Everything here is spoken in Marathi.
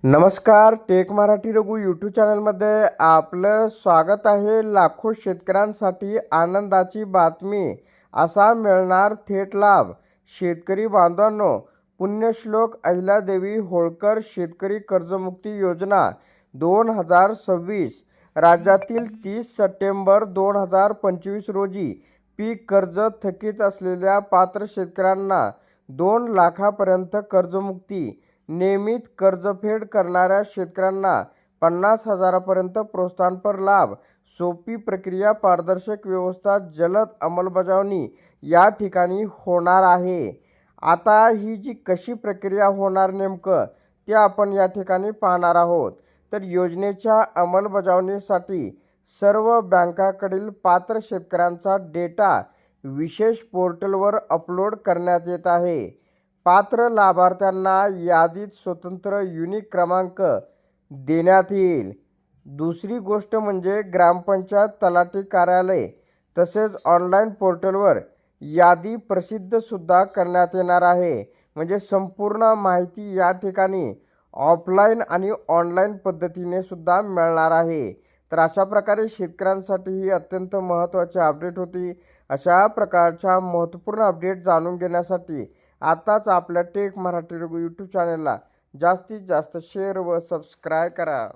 नमस्कार, टेक मराठी रघु यूट्यूब चॅनलमध्ये आपलं स्वागत आहे। लाखो शेतकऱ्यांसाठी आनंदाची बातमी, असा मिळणार थेट लाभ। शेतकरी बांधवांनो, पुण्यश्लोक अहिल्यादेवी होळकर शेतकरी कर्जमुक्ती योजना 2026 राज्यातील 30 सप्टेंबर 2025 रोजी पीक कर्ज थकीत असलेल्या पात्र शेतकऱ्यांना 2 लाखापर्यंत कर्जमुक्ती, नियमित कर्जफेड करणाऱ्या शेतकऱ्यांना 50,000पर्यंत प्रोत्साहनपर लाभ, सोपी प्रक्रिया, पारदर्शक व्यवस्था, जलद अंमलबजावणी या ठिकाणी होणार आहे। आता ही जी कशी प्रक्रिया होणार नेमकं ते आपण या ठिकाणी पाहणार आहोत। तर योजनेच्या अंमलबजावणीसाठी सर्व बँकांकडील पात्र शेतकऱ्यांचा डेटा विशेष पोर्टलवर अपलोड करण्यात येत आहे। पात्र लाभार्थ्यांना यादीत स्वतंत्र युनिक क्रमांक देण्यात येईल। दुसरी गोष्ट म्हणजे ग्रामपंचायत, तलाठी कार्यालय तसेच ऑनलाईन पोर्टलवर यादी प्रसिद्धसुद्धा करण्यात येणार आहे। म्हणजे संपूर्ण माहिती या ठिकाणी ऑफलाईन आणि ऑनलाईन पद्धतीने सुद्धा मिळणार आहे। तर अशा प्रकारे शेतकऱ्यांसाठी ही अत्यंत महत्त्वाची अपडेट होती। अशा प्रकारच्या महत्त्वपूर्ण अपडेट जाणून घेण्यासाठी आताच आपल्या टेक मराठी रघु यूट्यूब चॅनलला जास्तीत जास्त शेअर व सबस्क्राईब करा।